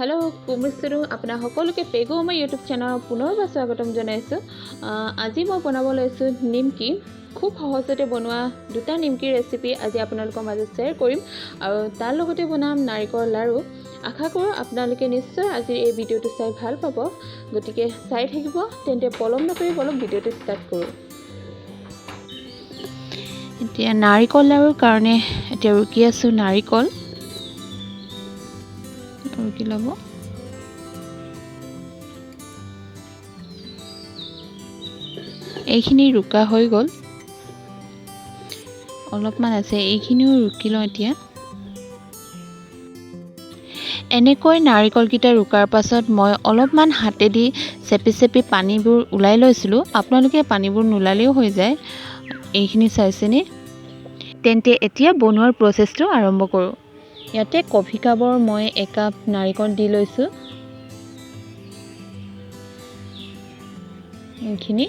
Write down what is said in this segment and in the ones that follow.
Hello कुमिस्तर अपना सकलोके पेगु मैं YouTube channel पुनर्बार स्वागतम जनाइছো। আজি मैं बनाब लैसो निमकी। खूब सहजते बनवा दुटा निमकी रेसिपि आज आपनालोকৰ মাজত शेयर কৰিম আৰু তাৰ লগতে বনাম নাৰিকল লাৰু। आशा करो आपनालोকে निश्चय आज এই ভিডিওটো চাই ভাল পাব, গতিকে চাই থাকিব। তেন্তে পলম নকৰি বলক ভিডিওটো স্টাৰ্ট কৰো। এতিয়া নাৰিকল লাৰুৰ কাৰণে এতিয়া ৰুকি আছো নাৰিকল ৰুকি লব। এইখিনি ৰুকা হৈ গল, অলপমান আছে, এইখিনিও ৰুকি লওঁ। এতিয়া এনেকৈ নাৰিকলকিটা ৰুকাৰ পাছত মই অলপমান হাতেদি চেপি চেপি পানীবোৰ উলাই লৈছিলো। আপোনালোকে পানীবোৰ নুলালেও হৈ যায়। এইখিনি চাইছেনে? তেন্তে এতিয়া বনোৱাৰ প্ৰসেসটো আৰম্ভ কৰো। ইয়াতে কফি কাপৰ মই 1 কাপ নাৰিকল দি লৈছো। এইখিনি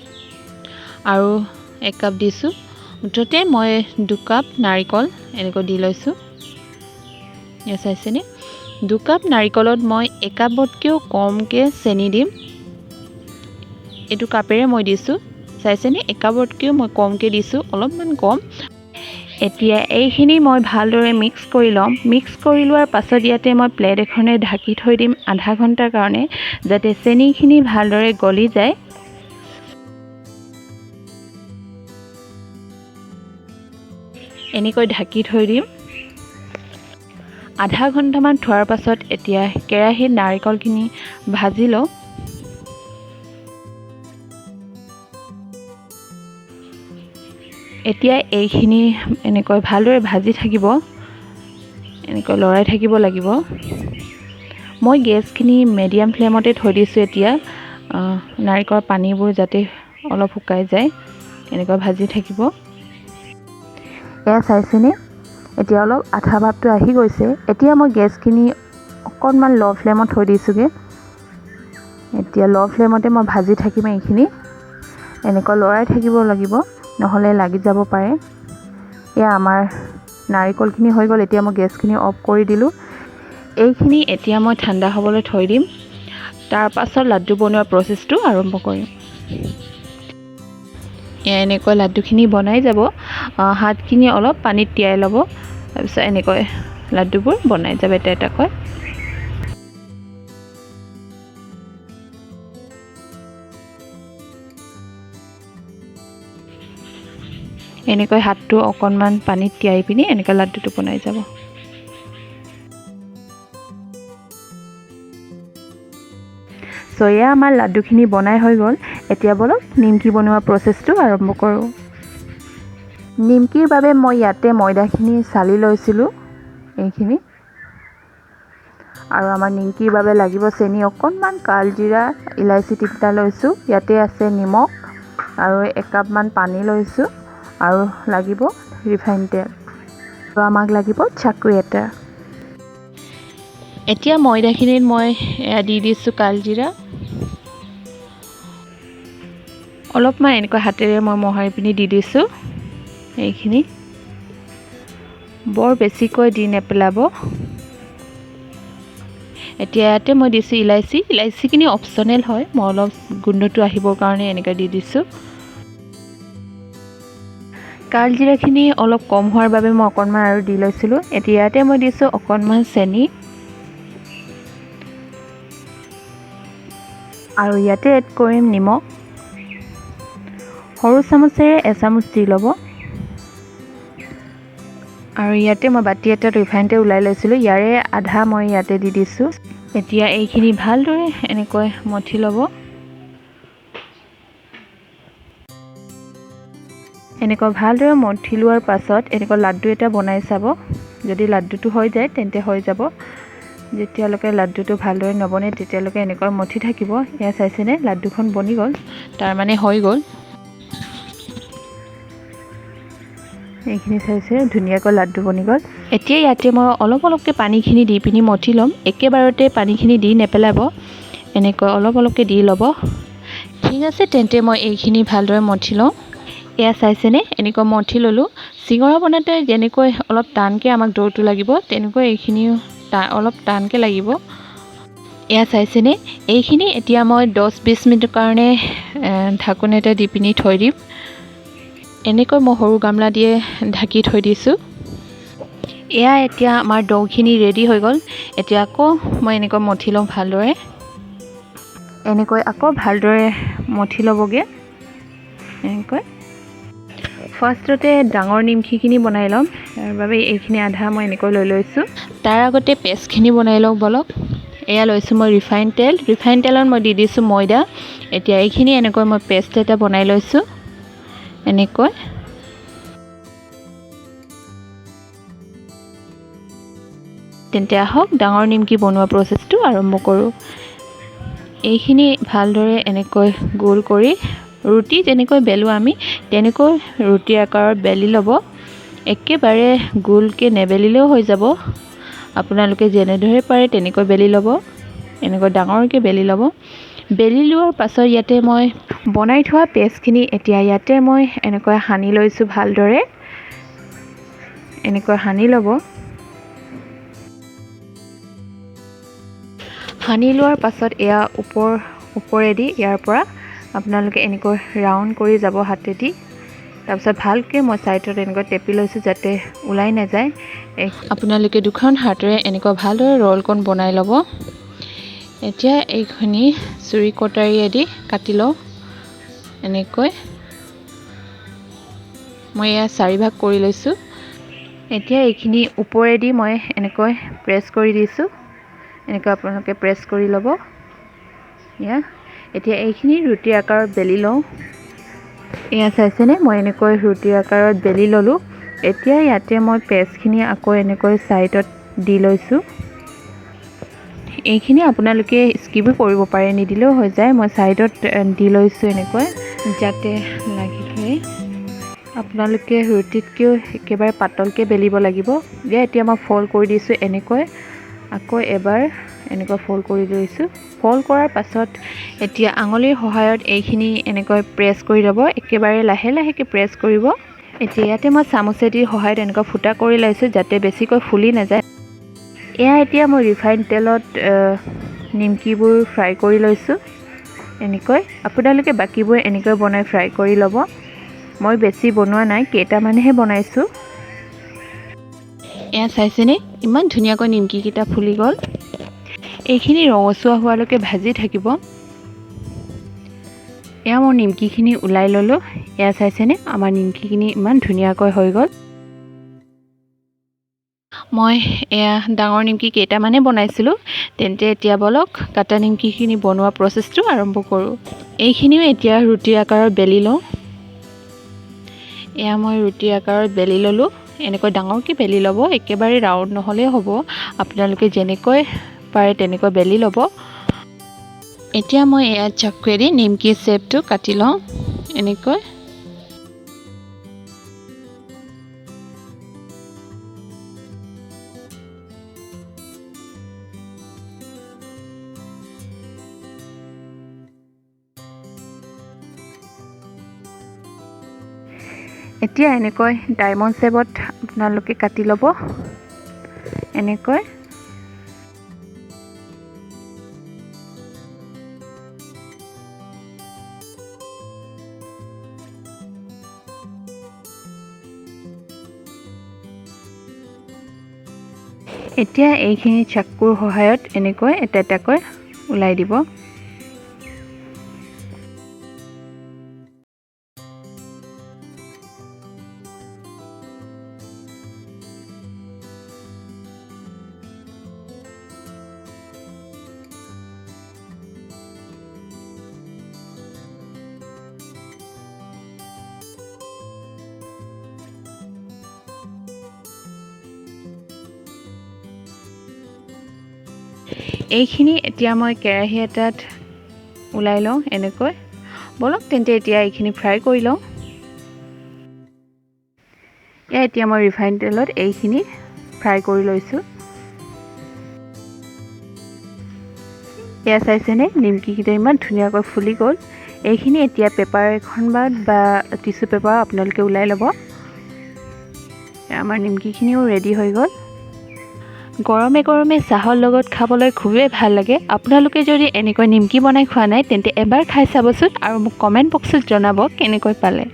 আৰু 1 কাপ দিছো। মুঠতে মই 2 কাপ নাৰিকল এনেকৈ দি লৈছো। ইয়া চাইছেনে? 2 কাপ নাৰিকলত মই 1 কাপতকৈও কমকে চেনি দিম। এটো কাপেৰে মই দিছো, চাইছেনে? 1 কাপতকৈও মই কমকে দিছো, অলপমান কম। এতিয়া এইখিনি মই ভালদৰে মিক্স কৰি লম। মিক্স কৰি লোৱাৰ পাছত ইয়াতে মই প্লেট এখনে ঢাকি থৈ দিম আধা ঘণ্টাৰ কাৰণে, যাতে চেনিখিনি ভালদৰে গলি যায়। এনেকৈ ঢাকি থৈ দিম। আধা ঘণ্টামান থোৱাৰ পাছত এতিয়া কেৰাহীত নাৰিকলখিনি ভাজি লওঁ। এতিয়া এইখিনি এনেকৈ ভালদৰে ভাজি থাকিব, এনেকৈ লৰাই থাকিব লাগিব। মই গেছখিনি মিডিয়াম ফ্লেমতে থৈ দিছো। এতিয়া নাৰিকলৰ পানীবোৰ যাতে অলপ শুকাই যায়, এনেকৈ ভাজি থাকিব। এয়া চাইছেনে? এতিয়া অলপ আঠা ভাৱটো আহি গৈছে। এতিয়া মই গেছখিনি অকণমান ল' ফ্লেমত থৈ দিছোগে। এতিয়া ল' ফ্লেমতে মই ভাজি থাকিম। এইখিনি এনেকৈ লৰাই থাকিব লাগিব, নহলে লাগি যাব পাৰে। এয়া আমাৰ নাৰিকলখিনি হৈ গ'ল। এতিয়া মই গেছখিনি অফ কৰি দিলো। এইখিনি এতিয়া মই ঠাণ্ডা হ'বলৈ থৈ দিম। তাৰ পাছত লাড্ডু বনোৱাৰ প্ৰসেসটো আৰম্ভ কৰিম। এনেকৈ লাড্ডুখিনি বনাই যাব। হাতখিনি অলপ পানীত তিয়াই ল'ব, তাৰপিছত এনেকৈ লাড্ডুবোৰ বনাই যাব এটা এটাকৈ। এনেকৈ হাতটো অকণমান পানীত তিয়াই পিনি এনেকৈ লাড্ডুটো বনাই যাব। এয়া আমাৰ লাড্ডুখিনি বনাই হৈ গ'ল। এতিয়া বলক নিমকি বনোৱা প্ৰসেসটো আৰম্ভ কৰোঁ। নিমকিৰ বাবে মই ইয়াতে ময়দাখিনি চালি লৈছিলোঁ এইখিনি। আৰু আমাৰ নিমকিৰ বাবে লাগিব চেনি অকণমান, কালজিৰা, ইলাইচি 3টা লৈছোঁ। ইয়াতে আছে নিমখ আৰু 1 কাপমান পানী লৈছোঁ আৰু লাগিব ৰিফাইন তেল আৰু আমাক লাগিব চাকু এটা। এতিয়া ময়দাখিনিত মই দি দিছোঁ কালজিৰা, অলপমান এনেকৈ হাতেৰে মই মোহাৰি পিনি দি দিছোঁ। এইখিনি বৰ বেছিকৈ দি নেপেলাব। এতিয়া ইয়াতে মই দিছোঁ ইলাইচি। ইলাইচিখিনি অপচনেল হয়, মই অলপ গোন্ধটো আহিবৰ কাৰণে এনেকৈ দি দিছোঁ। কালজিৰাখিনি অলপ কম হোৱাৰ বাবে মই অকণমান আৰু দি লৈছিলোঁ। এতিয়া ইয়াতে মই দিছোঁ অকণমান চেনি আৰু ইয়াতে এড কৰিম নিমখ। সৰু চামুচেৰে এচামুচ দি ল'ব। আৰু ইয়াতে মই বাটি এটাত ৰিফাইন তেল ওলাই লৈছিলোঁ, ইয়াৰে আধা মই ইয়াতে দি দিছোঁ। এতিয়া এইখিনি ভালদৰে এনেকৈ মঠি ল'ব। এনেকৈ ভালদৰে মঠি লোৱাৰ পাছত এনেকৈ লাড্ডু এটা বনাই চাব। যদি লাড্ডুটো হৈ যায় তেন্তে হৈ যাব। যেতিয়ালৈকে লাড্ডুটো ভালদৰে নবনে তেতিয়ালৈকে এনেকৈ মঠি থাকিব। এয়া চাইছেনে? লাড্ডুখন বনি গ'ল, তাৰমানে হৈ গ'ল। এইখিনি চাইছে, ধুনীয়াকৈ লাড্ডু বনি গ'ল। এতিয়া ইয়াতে মই অলপ অলপকৈ পানীখিনি দি পিনি মঠি ল'ম। একেবাৰতে পানীখিনি দি নেপেলাব, এনেকৈ অলপ অলপকৈ দি ল'ব। ঠিক আছে, তেন্তে মই এইখিনি ভালদৰে মঠি লওঁ। এয়া চাইছেনে? এনেকৈ মঠি ল'লোঁ। চিঙৰা বনাওঁতে যেনেকৈ অলপ টানকৈ আমাক দৌৰটো লাগিব, তেনেকৈ এইখিনিও অলপ টানকৈ লাগিব। এয়া চাইছেনে, এইখিনি এতিয়া মই 10-20 মিনিটৰ কাৰণে ঢাকোন এটা দি পিনি থৈ দিম। এনেকৈ মই সৰু গামলা দিয়ে ঢাকি থৈ দিছোঁ। এয়া এতিয়া আমাৰ ডৌখিনি ৰেডি হৈ গ'ল। এতিয়া আকৌ মই এনেকৈ মঠি লওঁ ভালদৰে। এনেকৈ আকৌ ভালদৰে মঠি ল'বগৈ। এনেকৈ ফাৰ্ষ্টতে ডাঙৰ নিমকিখিনি বনাই ল'ম। তাৰ বাবে এইখিনি আধা মই এনেকৈ লৈ লৈছোঁ। তাৰ আগতে পেষ্টখিনি বনাই লওঁ বলক। এয়া লৈছোঁ মই ৰিফাইন তেল। ৰিফাইন তেলত মই দি দিছোঁ ময়দা। এতিয়া এইখিনি এনেকৈ মই পেষ্ট এটা বনাই লৈছোঁ। এনেকৈ তেন্তে আহক ডাঙৰ নিমকি বনোৱা প্ৰচেছটো আৰম্ভ কৰোঁ। এইখিনি ভালদৰে এনেকৈ গোল কৰি ৰুটি যেনেকৈ বেলোঁ আমি তেনেকৈ ৰুটিৰ আকাৰত বেলি ল'ব। একেবাৰে গোলকৈ নেবেলিলেও হৈ যাব। আপোনালোকে যেনেদৰে পাৰে তেনেকৈ বেলি ল'ব। এনেকৈ ডাঙৰকৈ বেলি ল'ব। বেলি লোৱাৰ পাছত ইয়াতে মই বনাই থোৱা পেষ্টখিনি এতিয়া ইয়াতে মই এনেকৈ সানি লৈছোঁ ভালদৰে। এনেকৈ সানি ল'ব। সানি লোৱাৰ পাছত এয়া ওপৰেদি ইয়াৰ পৰা আপোনালোকে এনেকৈ ৰাউণ্ড কৰি যাব হাতেদি। তাৰপিছত ভালকৈ মই ছাইডত এনেকৈ টেপি লৈছোঁ যাতে ওলাই নাযায়। আপোনালোকে দুখন হাতেৰে এনেকৈ ভালদৰে ৰ'লকণ বনাই ল'ব। এতিয়া এইখিনি চুৰি কটাৰীয়েদি কাটি লওঁ। এনেকৈ মই এয়া 4 ভাগ কৰি লৈছোঁ। এতিয়া এইখিনি ওপৰেদি মই এনেকৈ প্ৰেছ কৰি দিছোঁ। এনেকৈ আপোনালোকে প্ৰেছ কৰি ল'ব। এতিয়া এইখিনি ৰুটিৰ আকাৰত বেলি লওঁ। এয়া চাইছেনে, মই এনেকৈ ৰুটিৰ আকাৰত বেলি ল'লোঁ। এতিয়া ইয়াতে মই পেষ্টখিনি আকৌ এনেকৈ ছাইডত দি লৈছোঁ। এইখিনি আপোনালোকে স্কিপো কৰিব পাৰে, নিদিলেও হৈ যায়। মই ছাইডত দি লৈছোঁ এনেকৈ যাতে লাগি ধৰে। আপোনালোকে ৰুটিতকৈও একেবাৰে পাতলকৈ বেলিব লাগিব। এতিয়া মই ফল্ড কৰি দিছোঁ এনেকৈ। আকৌ এবাৰ এনেকৈ ফল্ড কৰি লৈছোঁ। ফল্ড কৰাৰ পাছত এতিয়া আঙুলিৰ সহায়ত এইখিনি এনেকৈ প্ৰেছ কৰি ল'ব। একেবাৰে লাহে লাহেকৈ প্ৰেছ কৰিব। এতিয়া ইয়াতে মই চামুচেদিৰ সহায়ত এনেকৈ ফুটা কৰি লৈছোঁ যাতে বেছিকৈ ফুলি নাযায়। এয়া এতিয়া মই ৰিফাইন তেলত নিমকিবোৰ ফ্ৰাই কৰি লৈছোঁ। এনেকৈ আপোনালোকে বাকীবোৰ এনেকৈ বনাই ফ্ৰাই কৰি ল'ব। মই বেছি বনোৱা নাই, কেইটামানহে বনাইছোঁ। এয়া চাইছেনে, ইমান ধুনীয়াকৈ নিমকিকেইটা ফুলি গ'ল। এইখিনি ৰঙচুৱা হোৱালৈকে ভাজি থাকিব। এয়া মোৰ নিমকিখিনি ওলাই ল'লোঁ। এয়া চাইছেনে, আমাৰ নিমকিখিনি ইমান ধুনীয়াকৈ হৈ গ'ল। মই এয়া ডাঙৰ নিমকি কেইটামানে বনাইছিলোঁ। তেন্তে এতিয়া বলক কাটা নিমকিখিনি বনোৱা প্ৰচেছটো আৰম্ভ কৰোঁ। এইখিনিও এতিয়া ৰুটিৰ আকাৰত বেলি লওঁ। এয়া মই ৰুটিৰ আকাৰত বেলি ল'লোঁ। এনেকৈ ডাঙৰকৈ বেলি ল'ব। একেবাৰে ৰাউণ্ড নহ'লেও হ'ব। আপোনালোকে যেনেকৈ পাৰে তেনেকৈ বেলি ল'ব। এতিয়া মই এয়া চাকুৱেদি নিমকি শ্বেপটো কাটি লওঁ এনেকৈ। এতিয়া এনেকৈ ডায়মণ্ড শ্বেপত আপোনালোকে কাটি ল'ব এনেকৈ। এতিয়া এইখিনি চাকুৰ সহায়ত এনেকৈ এটা এটাকৈ ওলাই দিব। এইখিনি এতিয়া মই কেৰাহী এটাত ওলাই লওঁ এনেকৈ। বলক তেন্তে এতিয়া এইখিনি ফ্ৰাই কৰি লওঁ। এতিয়া মই ৰিফাইন তেলত এইখিনি ফ্ৰাই কৰি লৈছোঁ। এয়া চাইছেনে, নিমকিকেইটা ইমান ধুনীয়াকৈ ফুলি গ'ল। এইখিনি এতিয়া পেপাৰ এখন বা টিচু পেপাৰ আপোনালোকে ওলাই ল'ব। আমাৰ নিমকিখিনিও ৰেডি হৈ গ'ল। গৰমে গৰমে চাহৰ লগত খাবলৈ খুবেই ভাল লাগে। আপোনালোকে যদি এনেকৈ নিমকি বনাই খোৱা নাই তেন্তে এবাৰ খাই চাবচোন আৰু মোক কমেণ্ট বক্সত জনাব কেনেকৈ পালে।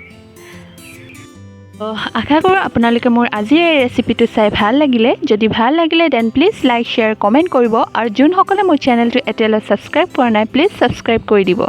আশা কৰোঁ আপোনালোকে মোৰ আজিৰ এই ৰেচিপিটো চাই ভাল লাগিলে। যদি ভাল লাগিলে then please like share comment কৰিব আৰু যোনসকলে মোৰ চেনেলটো এতিয়ালৈ ছাবস্ক্ৰাইব কৰা নাই প্লিজ ছাবস্ক্ৰাইব কৰি দিব।